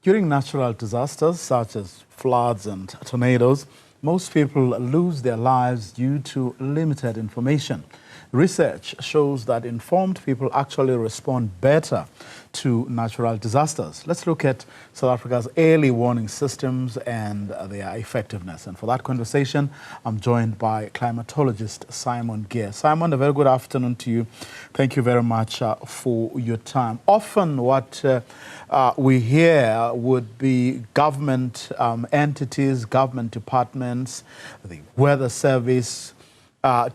During natural disasters such as floods and tornadoes, most people lose their lives due to limited information. Research shows that informed people actually respond better to natural disasters. Let's look at South Africa's early warning systems and their effectiveness. And for that conversation, I'm joined by climatologist Simon Gear. Simon, a very good afternoon to you. Thank you very much for your time. Often what we hear would be government entities, government departments, the weather service,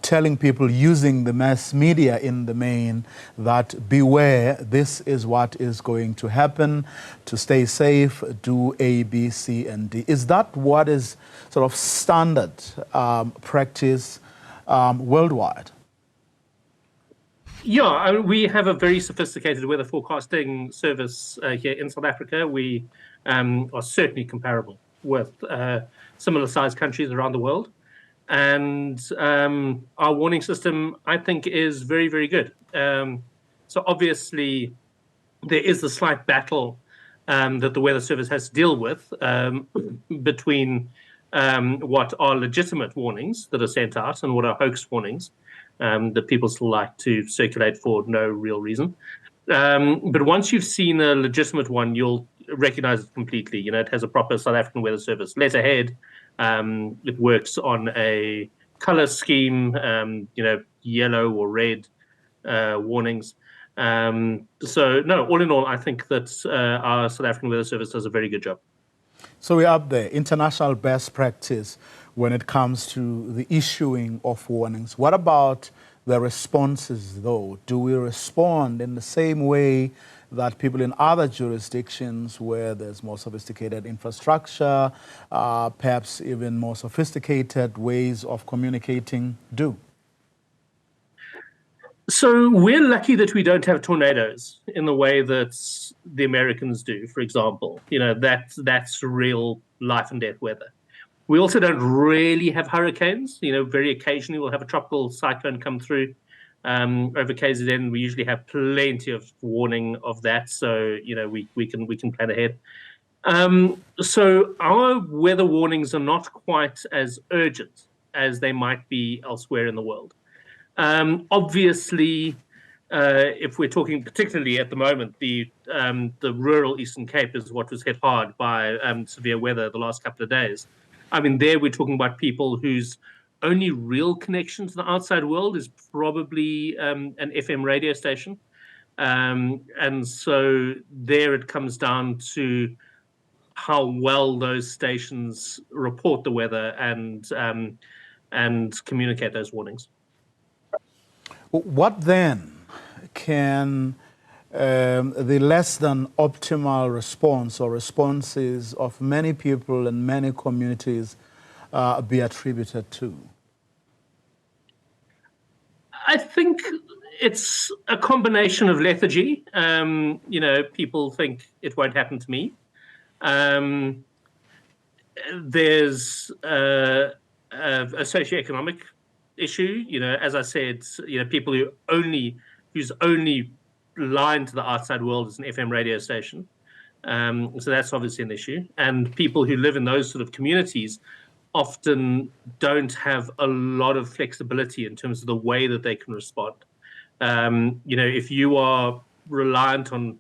telling people using the mass media in the main that beware, this is what is going to happen, to stay safe, do A, B, C, and D. Is that what is sort of standard practice worldwide? Yeah, we have a very sophisticated weather forecasting service here in South Africa. We are certainly comparable with similar sized countries around the world. And our warning system, I think, is very, very good. So obviously, there is the slight battle that the Weather Service has to deal with between what are legitimate warnings that are sent out and what are hoax warnings that people still like to circulate for no real reason. But once you've seen a legitimate one, you'll recognize it completely. You know, it has a proper South African Weather Service letterhead. It works on a color scheme, you know, yellow or red warnings. So, no, all in all, I think that our South African Weather Service does a very good job. So we're up there, international best practice when it comes to the issuing of warnings. What about the responses, though? Do we respond in the same way that people in other jurisdictions where there's more sophisticated infrastructure, perhaps even more sophisticated ways of communicating do? So we're lucky that we don't have tornadoes in the way that the Americans do, for example. You know, that's real life and death weather. We also don't really have hurricanes. You know, very occasionally we'll have a tropical cyclone come through. Over KZN, we usually have plenty of warning of that, so you know we can plan ahead. So our weather warnings are not quite as urgent as they might be elsewhere in the world. Obviously, if we're talking particularly at the moment, the rural Eastern Cape is what was hit hard by severe weather the last couple of days. I mean, there we're talking about people whose only real connection to the outside world is probably an FM radio station. And so there it comes down to how well those stations report the weather and communicate those warnings. What then can the less than optimal response or responses of many people and many communities be attributed to? I think it's a combination of lethargy. You know, people think it won't happen to me. There's a socioeconomic issue. You know, as I said, you know, people whose only line to the outside world is an FM radio station. So that's obviously an issue. And people who live in those sort of communities often don't have a lot of flexibility in terms of the way that they can respond. You know, if you are reliant on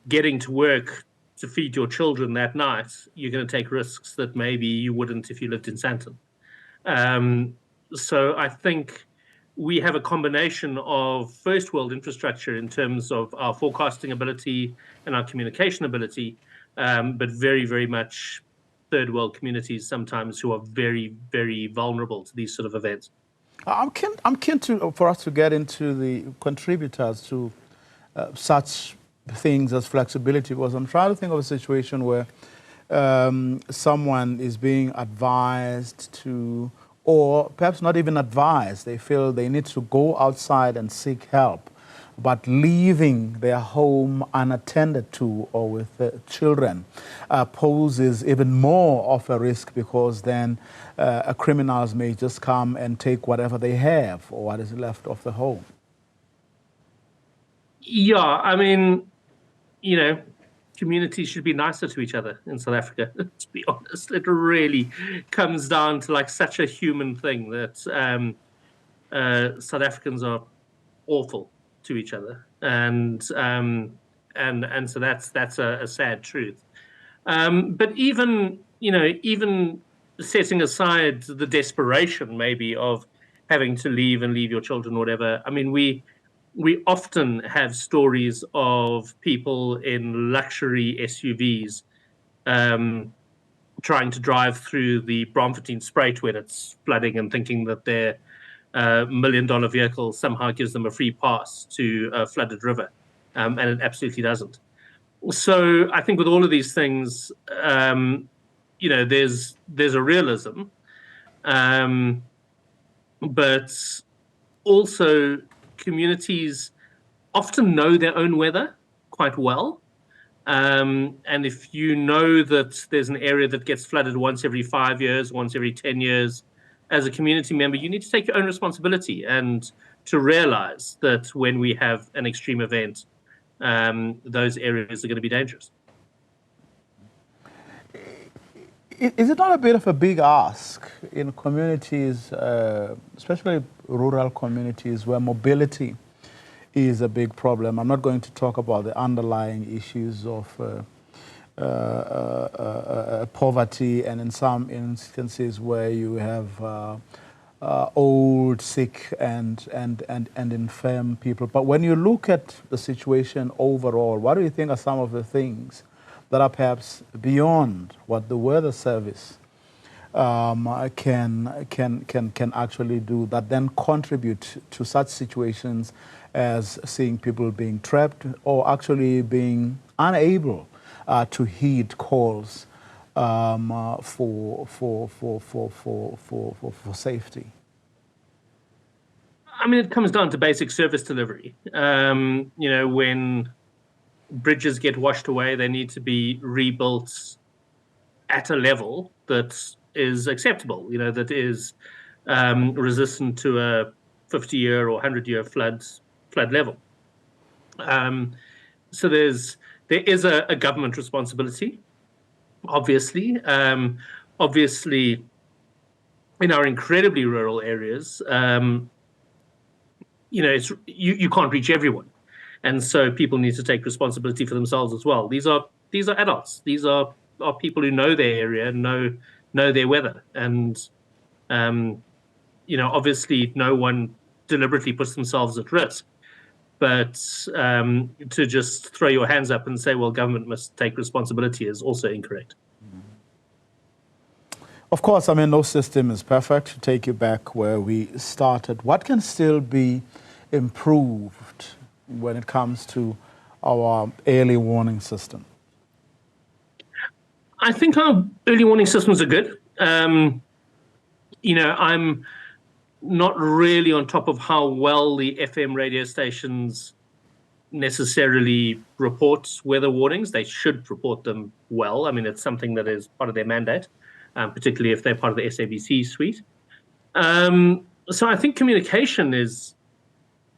getting to work to feed your children that night, you're going to take risks that maybe you wouldn't if you lived in Sandton. So I think we have a combination of first world infrastructure in terms of our forecasting ability and our communication ability, but very, very much third world communities sometimes who are very, very vulnerable to these sort of events. I'm keen for us to get into the contributors to such things as flexibility, because I'm trying to think of a situation where someone is being advised to, or perhaps not even advised, they feel they need to go outside and seek help, but leaving their home unattended to or with children poses even more of a risk, because then criminals may just come and take whatever they have or what is left of the home. Yeah, I mean, you know, communities should be nicer to each other in South Africa. To be honest, it really comes down to like such a human thing that South Africans are awful to each other, and so that's a sad truth. But even even setting aside the desperation maybe of having to leave and leave your children, or whatever. I mean, we often have stories of people in luxury SUVs trying to drive through the Braamfontein-Spruit when it's flooding and thinking that their $1 million vehicle somehow gives them a free pass to a flooded river, and it absolutely doesn't. So I think with all of these things, there's a realism, but also communities often know their own weather quite well. And if you know that there's an area that gets flooded once every 5 years, once every 10 years, as a community member, you need to take your own responsibility and to realize that when we have an extreme event, those areas are going to be dangerous. Is it not a bit of a big ask in communities, especially rural communities, where mobility is a big problem? I'm not going to talk about the underlying issues of poverty, and in some instances where you have old, sick, and infirm people. But when you look at the situation overall, what do you think are some of the things that are perhaps beyond what the weather service can actually do, that then contribute to such situations as seeing people being trapped or actually being unable to heed calls for safety? I mean, it comes down to basic service delivery. When bridges get washed away, they need to be rebuilt at a level that is acceptable, that is resistant to a 50-year or 100-year flood level. So there is a government responsibility, obviously. Obviously, in our incredibly rural areas, you can't reach everyone. And so people need to take responsibility for themselves as well. These are adults. These are people who know their area, know their weather, and obviously no one deliberately puts themselves at risk. But to just throw your hands up and say, well, government must take responsibility is also incorrect. Of course, I mean, no system is perfect. To take you back where we started, what can still be improved when it comes to our early warning system? I think our early warning systems are good. I'm not really on top of how well the FM radio stations necessarily report weather warnings. They should report them well. I mean, it's something that is part of their mandate, particularly if they're part of the SABC suite. So I think communication is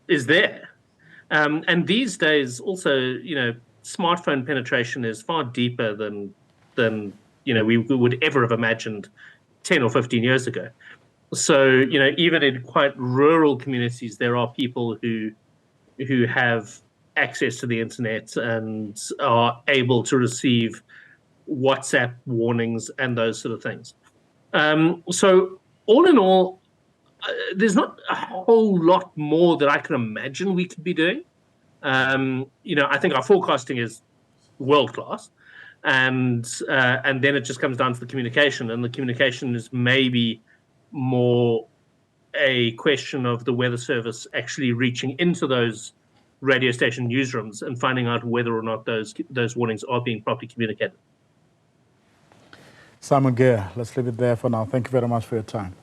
there. And these days also, smartphone penetration is far deeper than we would ever have imagined 10 or 15 years ago. So, even in quite rural communities, there are people who have access to the internet and are able to receive WhatsApp warnings and those sort of things. So all in all, there's not a whole lot more that I can imagine we could be doing. I think our forecasting is world class, and then it just comes down to the communication, and the communication is maybe more a question of the weather service actually reaching into those radio station newsrooms and finding out whether or not those warnings are being properly communicated. Simon Gear, let's leave it there for now. Thank you very much for your time.